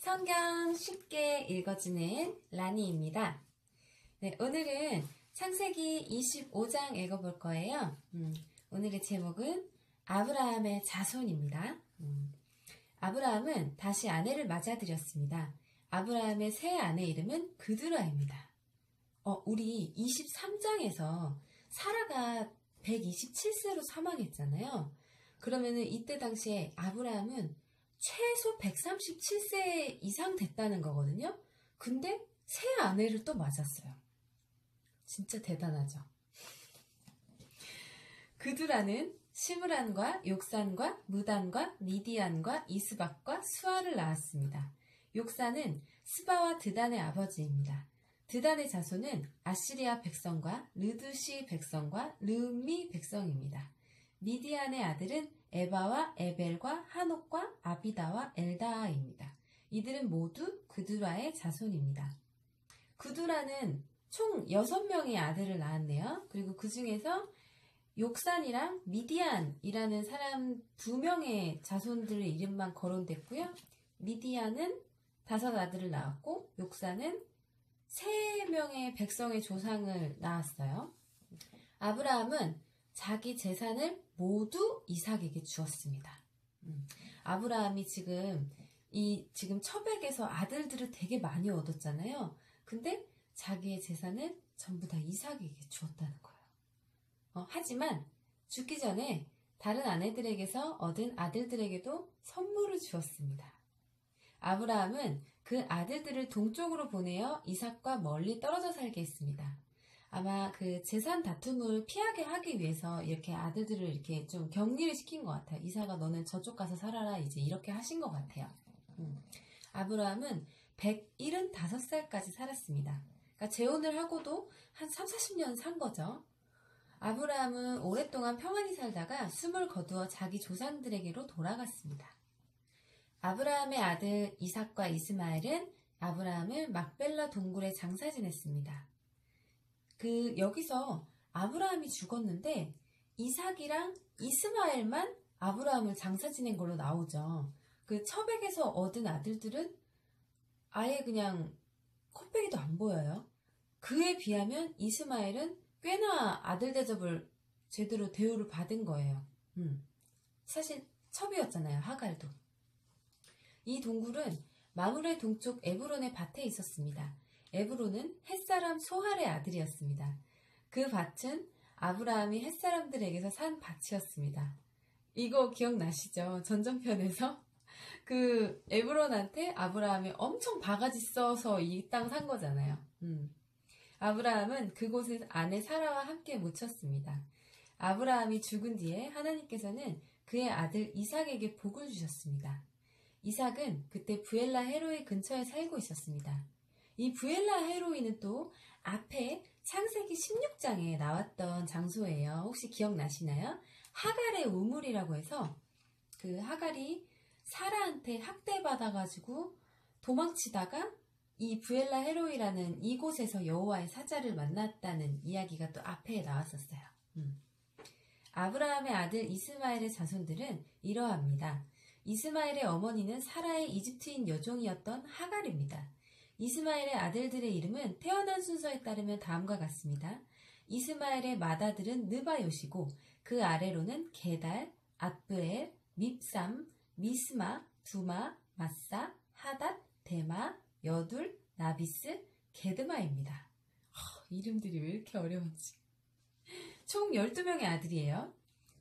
성경 쉽게 읽어주는 라니입니다. 네, 오늘은 창세기 25장 읽어볼 거예요. 오늘의 제목은 아브라함의 자손입니다. 아브라함은 다시 아내를 맞아들였습니다. 아브라함의 새 아내 이름은 그드라입니다. 우리 23장에서 사라가 127세로 사망했잖아요. 그러면은 이때 당시에 아브라함은 최소 137세 이상 됐다는 거거든요. 근데 새 아내를 또 맞았어요. 진짜 대단하죠. 그드라는 시므란과 욕산과 무단과 미디안과 이스박과 수아를 낳았습니다. 욕산은 스바와 드단의 아버지입니다. 드단의 자손은 아시리아 백성과 르드시 백성과 르음미 백성입니다. 미디안의 아들은 에바와 에벨과 한옥과 아비다와 엘다아입니다. 이들은 모두 그두라의 자손입니다. 그두라는 총 6명의 아들을 낳았네요. 그리고 그 중에서 욕산이랑 미디안이라는 사람 2명의 자손들의 이름만 거론됐고요. 미디안은 5 아들을 낳았고 욕산은 3명의 백성의 조상을 낳았어요. 아브라함은 자기 재산을 모두 이삭에게 주었습니다. 아브라함이 지금 첩액에서 아들들을 되게 많이 얻었잖아요. 근데 자기의 재산을 전부 다 이삭에게 주었다는 거예요. 하지만 죽기 전에 다른 아내들에게서 얻은 아들들에게도 선물을 주었습니다. 아브라함은 그 아들들을 동쪽으로 보내어 이삭과 멀리 떨어져 살게 했습니다. 아마 그 재산 다툼을 피하게 하기 위해서 이렇게 아들들을 이렇게 좀 격리를 시킨 것 같아요. 이삭아 너는 저쪽 가서 살아라 이제 이렇게 하신 것 같아요. 아브라함은 175살까지 살았습니다. 그러니까 재혼을 하고도 한 30-40년 산 거죠. 아브라함은 오랫동안 평안히 살다가 숨을 거두어 자기 조상들에게로 돌아갔습니다. 아브라함의 아들 이삭과 이스마엘은 아브라함을 막벨라 동굴에 장사 지냈습니다. 여기서 아브라함이 죽었는데 이삭이랑 이스마엘만 아브라함을 장사 지낸 걸로 나오죠. 그 첩액에서 얻은 아들들은 아예 그냥 콧배기도 안 보여요. 그에 비하면 이스마엘은 꽤나 아들 대접을 제대로 대우를 받은 거예요. 사실 첩이었잖아요. 하갈도. 이 동굴은 마므레 동쪽 에브론의 밭에 있었습니다. 에브론은 햇사람 소할의 아들이었습니다. 그 밭은 아브라함이 햇사람들에게서 산 밭이었습니다. 이거 기억나시죠? 전전편에서 그 에브론한테 아브라함이 엄청 바가지 써서 이 땅 산 거잖아요. 아브라함은 그곳에 아내 사라와 함께 묻혔습니다. 아브라함이 죽은 뒤에 하나님께서는 그의 아들 이삭에게 복을 주셨습니다. 이삭은 그때 부엘라 헤로이 근처에 살고 있었습니다. 이 부엘라 헤로이는 또 앞에 창세기 16장에 나왔던 장소예요. 혹시 기억나시나요? 하갈의 우물이라고 해서 그 하갈이 사라한테 학대받아가지고 도망치다가 이 부엘라 헤로이라는 이곳에서 여호와의 사자를 만났다는 이야기가 또 앞에 나왔었어요. 아브라함의 아들 이스마엘의 자손들은 이러합니다. 이스마엘의 어머니는 사라의 이집트인 여종이었던 하갈입니다. 이스마엘의 아들들의 이름은 태어난 순서에 따르면 다음과 같습니다. 이스마엘의 맏아들은 느바요시고 그 아래로는 게달, 앗브엘, 밉삼, 미스마, 두마, 마사, 하닷, 데마, 여둘, 나비스, 게드마입니다. 이름들이 왜 이렇게 어려운지. 총 12명의 아들이에요.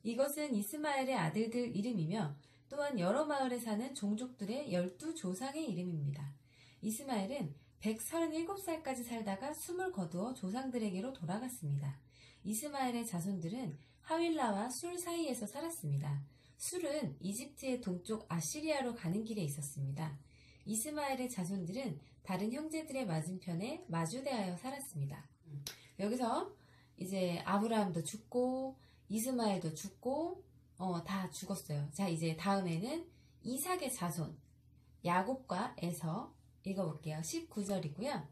이것은 이스마엘의 아들들 이름이며 또한 여러 마을에 사는 종족들의 12조상의 이름입니다. 이스마엘은 137살까지 살다가 숨을 거두어 조상들에게로 돌아갔습니다. 이스마엘의 자손들은 하윌라와 술 사이에서 살았습니다. 술은 이집트의 동쪽 아시리아로 가는 길에 있었습니다. 이스마엘의 자손들은 다른 형제들의 맞은편에 마주대하여 살았습니다. 여기서 이제 아브라함도 죽고 이스마엘도 죽고 다 죽었어요. 자, 이제 다음에는 이삭의 자손 야곱과 에서 읽어볼게요. 19절이고요.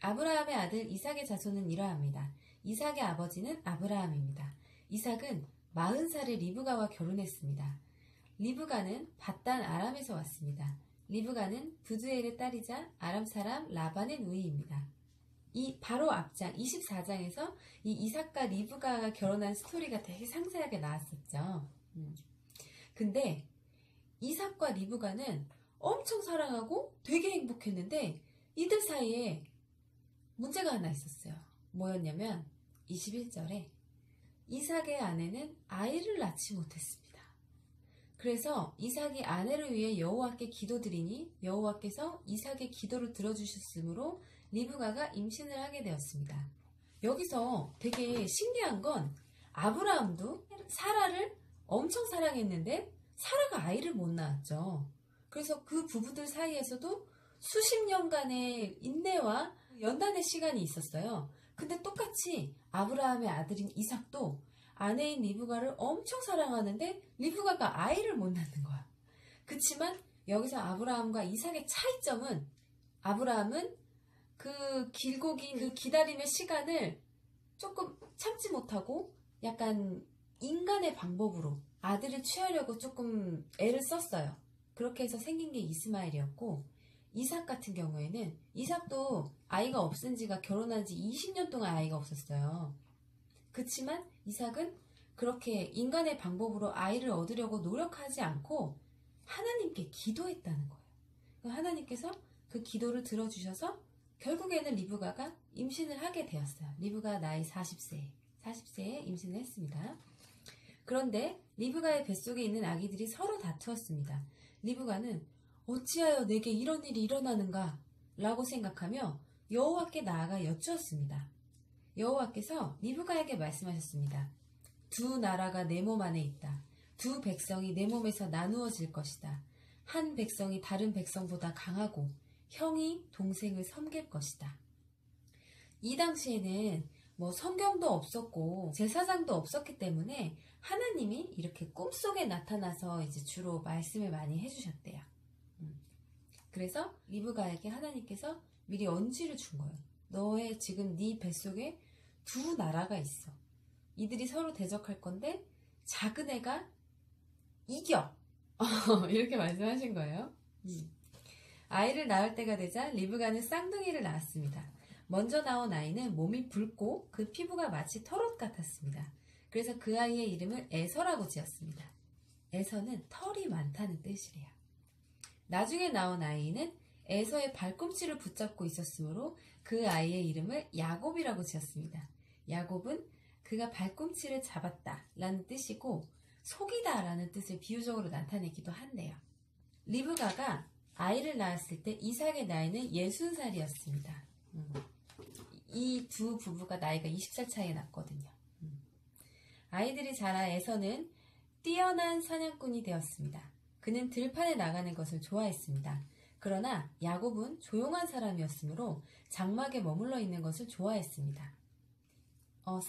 아브라함의 아들 이삭의 자손은 이러합니다. 이삭의 아버지는 아브라함입니다. 이삭은 40살에 리브가와 결혼했습니다. 리브가는 밧단 아람에서 왔습니다. 리브가는 부두엘의 딸이자 아람 사람 라반의 누이입니다. 이 바로 앞장 24장에서 이 이삭과 리브가가 결혼한 스토리가 되게 상세하게 나왔었죠. 근데 이삭과 리브가는 엄청 사랑하고 되게 행복했는데 이들 사이에 문제가 하나 있었어요. 뭐였냐면 21절에 이삭의 아내는 아이를 낳지 못했습니다. 그래서 이삭이 아내를 위해 여호와께 기도드리니 여호와께서 이삭의 기도를 들어주셨으므로 리브가가 임신을 하게 되었습니다. 여기서 되게 신기한 건 아브라함도 사라를 엄청 사랑했는데 사라가 아이를 못 낳았죠. 그래서 그 부부들 사이에서도 수십 년간의 인내와 연단의 시간이 있었어요. 근데 똑같이 아브라함의 아들인 이삭도 아내인 리브가를 엄청 사랑하는데 리브가가 아이를 못 낳는 거야. 그치만 여기서 아브라함과 이삭의 차이점은 아브라함은 그 길고 긴 그 기다림의 시간을 조금 참지 못하고 약간 인간의 방법으로 아들을 취하려고 조금 애를 썼어요. 그렇게 해서 생긴 게 이스마엘이었고 이삭 같은 경우에는 이삭도 아이가 없은 지가 결혼한 지 20년 동안 아이가 없었어요. 그치만 이삭은 그렇게 인간의 방법으로 아이를 얻으려고 노력하지 않고 하나님께 기도했다는 거예요. 하나님께서 그 기도를 들어주셔서 결국에는 리브가가 임신을 하게 되었어요. 리브가 나이 40세에 임신을 했습니다. 그런데 리브가의 뱃속에 있는 아기들이 서로 다투었습니다. 리브가는 어찌하여 내게 이런 일이 일어나는가 라고 생각하며 여호와께 나아가 여쭈었습니다. 여호와께서 리브가에게 말씀하셨습니다. 두 나라가 내 몸 안에 있다. 두 백성이 내 몸에서 나누어질 것이다. 한 백성이 다른 백성보다 강하고 형이 동생을 섬길 것이다. 이 당시에는 성경도 없었고 제사장도 없었기 때문에 하나님이 이렇게 꿈속에 나타나서 이제 주로 말씀을 많이 해주셨대요. 그래서 리브가에게 하나님께서 미리 언지를 준 거예요. 너의 지금 네 뱃속에 두 나라가 있어. 이들이 서로 대적할 건데 작은 애가 이겨. 이렇게 말씀하신 거예요. 아이를 낳을 때가 되자 리브가는 쌍둥이를 낳았습니다. 먼저 나온 아이는 몸이 붉고 그 피부가 마치 털옷 같았습니다. 그래서 그 아이의 이름을 에서라고 지었습니다. 에서는 털이 많다는 뜻이래요. 나중에 나온 아이는 에서의 발꿈치를 붙잡고 있었으므로 그 아이의 이름을 야곱이라고 지었습니다. 야곱은 그가 발꿈치를 잡았다 라는 뜻이고 속이다 라는 뜻을 비유적으로 나타내기도 한대요. 리브가가 아이를 낳았을 때 이삭의 나이는 60살이었습니다. 이 두 부부가 나이가 20살 차이 났거든요. 아이들이 자라 에서는 뛰어난 사냥꾼이 되었습니다. 그는 들판에 나가는 것을 좋아했습니다. 그러나 야곱은 조용한 사람이었으므로 장막에 머물러 있는 것을 좋아했습니다.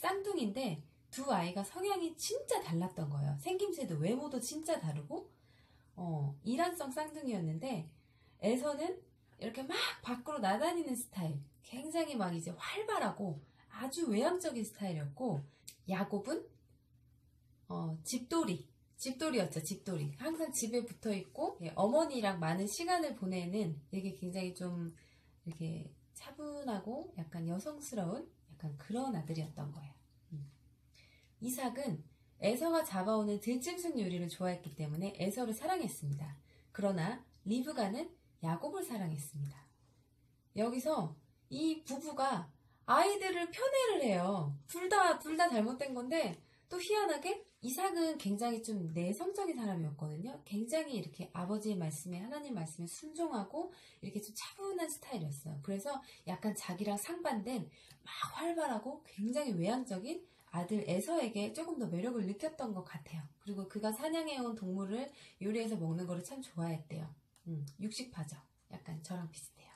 쌍둥이인데 두 아이가 성향이 진짜 달랐던 거예요. 생김새도 외모도 진짜 다르고 일란성 쌍둥이였는데 에서는 이렇게 막 밖으로 나다니는 스타일, 굉장히 막 이제 활발하고 아주 외향적인 스타일이었고 야곱은 집돌이였죠. 집돌이. 항상 집에 붙어 있고 어머니랑 많은 시간을 보내는 되게 굉장히 좀 이렇게 차분하고 약간 여성스러운 약간 그런 아들이었던 거예요. 이삭은 에서가 잡아오는 들짐승 요리를 좋아했기 때문에 에서를 사랑했습니다. 그러나 리브가는 야곱을 사랑했습니다. 여기서 이 부부가 아이들을 편애를 해요. 둘 다 잘못된 건데 또 희한하게 이삭은 굉장히 좀 내성적인 사람이었거든요. 굉장히 이렇게 아버지의 말씀에 하나님 말씀에 순종하고 이렇게 좀 차분한 스타일이었어요. 그래서 약간 자기랑 상반된 막 활발하고 굉장히 외향적인 아들 에서에게 조금 더 매력을 느꼈던 것 같아요. 그리고 그가 사냥해온 동물을 요리해서 먹는 거를 참 좋아했대요. 육식파죠. 약간 저랑 비슷해요.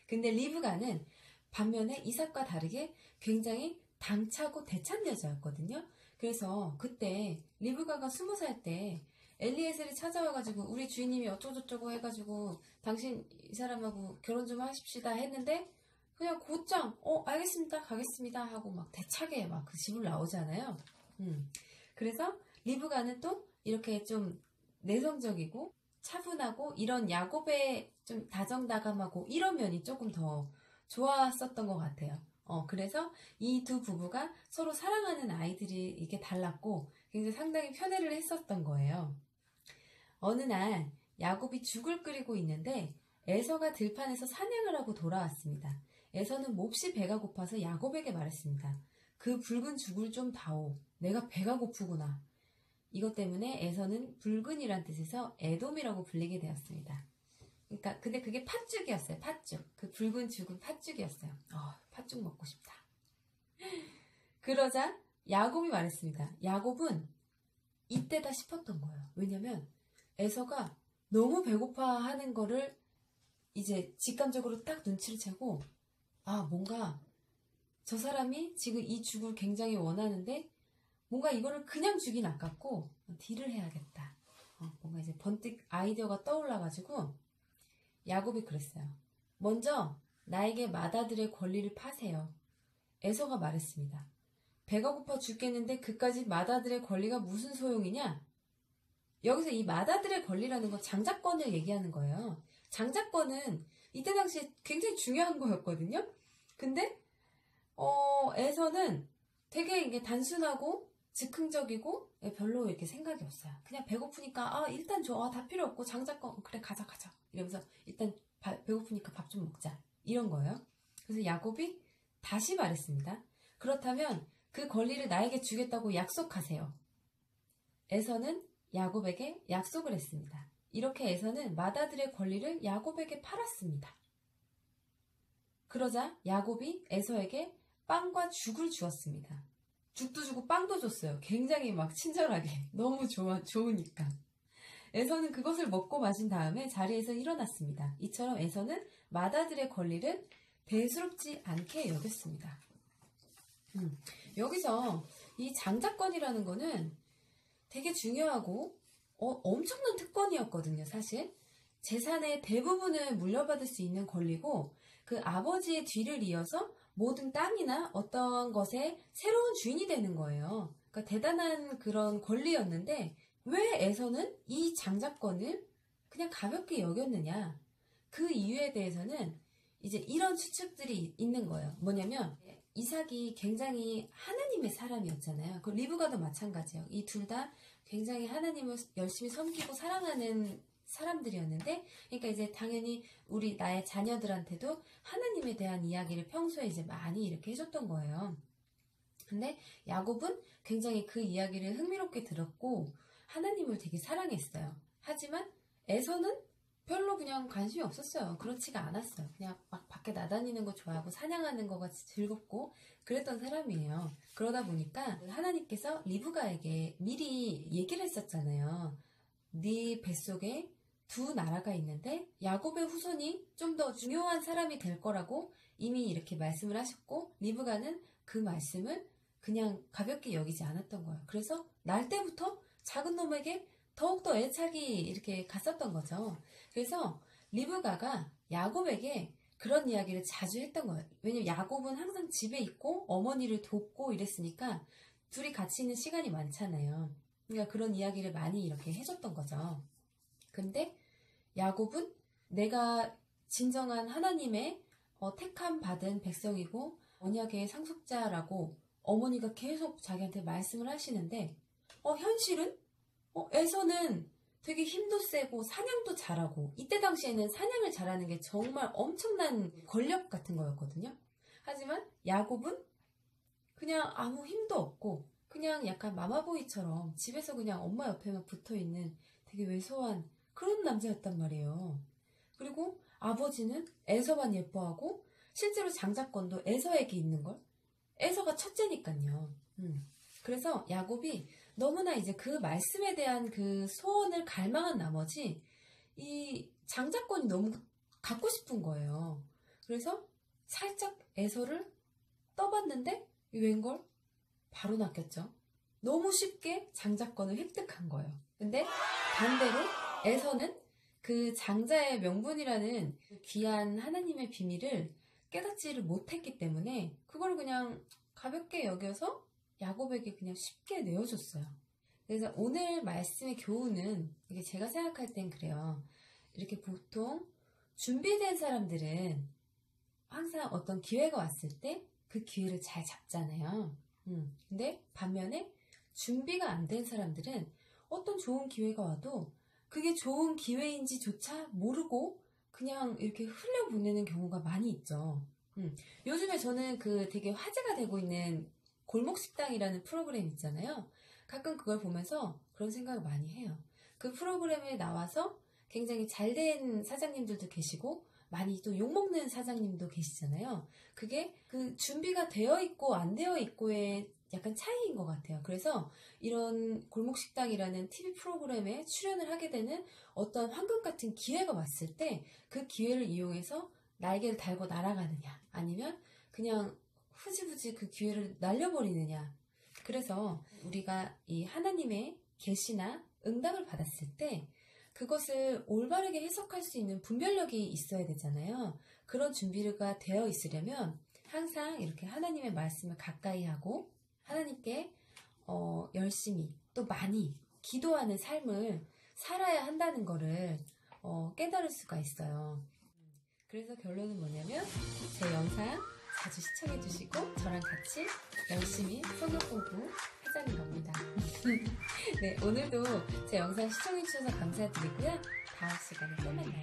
근데 리브가는 반면에 이삭과 다르게 굉장히 당차고 대찬 여자였거든요. 그래서 그때 리브가가 20살 때 엘리에셀이 찾아와가지고 우리 주인님이 어쩌고저쩌고 해가지고 당신 이 사람하고 결혼 좀 하십시다 했는데 그냥 곧장 알겠습니다 가겠습니다 하고 막 대차게 막 그 집을 나오잖아요. 그래서 리브가는 또 이렇게 좀 내성적이고 차분하고 이런 야곱의 좀 다정다감하고 이런 면이 조금 더 좋았었던 것 같아요. 그래서 이 두 부부가 서로 사랑하는 아이들이 이게 달랐고 굉장히 상당히 편애를 했었던 거예요. 어느 날 야곱이 죽을 끓이고 있는데 에서가 들판에서 사냥을 하고 돌아왔습니다. 에서는 몹시 배가 고파서 야곱에게 말했습니다. 그 붉은 죽을 좀 다오. 내가 배가 고프구나. 이것 때문에 에서는 붉은이란 뜻에서 에돔이라고 불리게 되었습니다. 그러니까 근데 그게 팥죽이었어요. 팥죽. 그 붉은 죽은 팥죽이었어요. 팥죽 먹고 싶다. 그러자 야곱이 말했습니다. 야곱은 이때다 싶었던 거예요. 왜냐면 에서가 너무 배고파하는 거를 이제 직감적으로 딱 눈치를 채고 뭔가 저 사람이 지금 이 죽을 굉장히 원하는데 뭔가 이거를 그냥 주긴 아깝고 딜을 해야겠다. 뭔가 이제 번뜩 아이디어가 떠올라가지고 야곱이 그랬어요. 먼저 나에게 맏아들의 권리를 파세요. 에서가 말했습니다. 배가 고파 죽겠는데 그까지 맏아들의 권리가 무슨 소용이냐? 여기서 이 맏아들의 권리라는 건 장자권을 얘기하는 거예요. 장자권은 이때 당시에 굉장히 중요한 거였거든요. 근데 에서는 되게 이게 단순하고 즉흥적이고 별로 이렇게 생각이 없어요. 그냥 배고프니까 일단 줘. 다 필요 없고 장자권 그래 가자. 이러면서 일단 배고프니까 밥 좀 먹자. 이런 거예요. 그래서 야곱이 다시 말했습니다. 그렇다면 그 권리를 나에게 주겠다고 약속하세요. 에서는 야곱에게 약속을 했습니다. 이렇게 에서는 맏아들의 권리를 야곱에게 팔았습니다. 그러자 야곱이 에서에게 빵과 죽을 주었습니다. 죽도 주고 빵도 줬어요. 굉장히 막 친절하게. 너무 좋으니까. 에서는 그것을 먹고 마신 다음에 자리에서 일어났습니다. 이처럼 에서는 맏아들의 권리를 대수롭지 않게 여겼습니다. 여기서 이 장자권이라는 거는 되게 중요하고 엄청난 특권이었거든요. 사실 재산의 대부분을 물려받을 수 있는 권리고 그 아버지의 뒤를 이어서 모든 땅이나 어떤 것의 새로운 주인이 되는 거예요. 그러니까 대단한 그런 권리였는데 왜 에서는 이 장자권을 그냥 가볍게 여겼느냐? 그 이유에 대해서는 이제 이런 추측들이 있는 거예요. 뭐냐면 이삭이 굉장히 하나님의 사람이었잖아요. 그 리브가도 마찬가지예요. 이 둘 다 굉장히 하나님을 열심히 섬기고 사랑하는 사람들이었는데, 그러니까 이제 당연히 나의 자녀들한테도 하나님에 대한 이야기를 평소에 이제 많이 이렇게 해줬던 거예요. 근데 야곱은 굉장히 그 이야기를 흥미롭게 들었고 하나님을 되게 사랑했어요. 하지만 에서는 별로 그냥 관심이 없었어요. 그렇지가 않았어요. 그냥 막 밖에 나다니는 거 좋아하고 사냥하는 거가 즐겁고 그랬던 사람이에요. 그러다 보니까 하나님께서 리브가에게 미리 얘기를 했었잖아요. 네 뱃속에 두 나라가 있는데 야곱의 후손이 좀 더 중요한 사람이 될 거라고 이미 이렇게 말씀을 하셨고 리브가는 그 말씀을 그냥 가볍게 여기지 않았던 거예요. 그래서 날 때부터 작은 놈에게 더욱더 애착이 이렇게 갔었던 거죠. 그래서 리브가가 야곱에게 그런 이야기를 자주 했던 거예요. 왜냐면 야곱은 항상 집에 있고 어머니를 돕고 이랬으니까 둘이 같이 있는 시간이 많잖아요. 그러니까 그런 이야기를 많이 이렇게 해줬던 거죠. 근데 야곱은 내가 진정한 하나님의 택함 받은 백성이고 언약의 상속자라고 어머니가 계속 자기한테 말씀을 하시는데 현실은 에서는 되게 힘도 세고 사냥도 잘하고 이때 당시에는 사냥을 잘하는 게 정말 엄청난 권력 같은 거였거든요. 하지만 야곱은 그냥 아무 힘도 없고 그냥 약간 마마보이처럼 집에서 그냥 엄마 옆에만 붙어있는 되게 왜소한 그런 남자였단 말이에요. 그리고 아버지는 에서만 예뻐하고 실제로 장자권도 에서에게 있는걸. 에서가 첫째니까요. 그래서 야곱이 너무나 이제 그 말씀에 대한 그 소원을 갈망한 나머지 이 장자권이 너무 갖고 싶은 거예요. 그래서 살짝 에서를 떠봤는데 웬걸? 바로 낚였죠. 너무 쉽게 장자권을 획득한 거예요. 근데 반대로 에서는 그 장자의 명분이라는 귀한 하나님의 비밀을 깨닫지를 못했기 때문에 그걸 그냥 가볍게 여겨서 야곱에게 그냥 쉽게 내어줬어요. 그래서 오늘 말씀의 교훈은 이게 제가 생각할 땐 그래요. 이렇게 보통 준비된 사람들은 항상 어떤 기회가 왔을 때 그 기회를 잘 잡잖아요. 근데 반면에 준비가 안 된 사람들은 어떤 좋은 기회가 와도 그게 좋은 기회인지조차 모르고 그냥 이렇게 흘려보내는 경우가 많이 있죠. 요즘에 저는 그 되게 화제가 되고 있는 골목식당이라는 프로그램 있잖아요. 가끔 그걸 보면서 그런 생각을 많이 해요. 그 프로그램에 나와서 굉장히 잘된 사장님들도 계시고 많이 또 욕먹는 사장님도 계시잖아요. 그게 그 준비가 되어 있고 안 되어 있고의 약간 차이인 것 같아요. 그래서 이런 골목식당이라는 TV 프로그램에 출연을 하게 되는 어떤 황금 같은 기회가 왔을 때 그 기회를 이용해서 날개를 달고 날아가느냐 아니면 그냥 흐지부지 그 기회를 날려버리느냐. 그래서 우리가 이 하나님의 계시나 응답을 받았을 때 그것을 올바르게 해석할 수 있는 분별력이 있어야 되잖아요. 그런 준비가 되어 있으려면 항상 이렇게 하나님의 말씀을 가까이 하고 하나님께 열심히 또 많이 기도하는 삶을 살아야 한다는 거를 깨달을 수가 있어요. 그래서 결론은 뭐냐면 제 영상 자주 시청해주시고 저랑 같이 열심히 성경 공부하자는 겁니다. 네, 오늘도 제 영상 시청해주셔서 감사드리고요. 다음 시간에 또 만나요.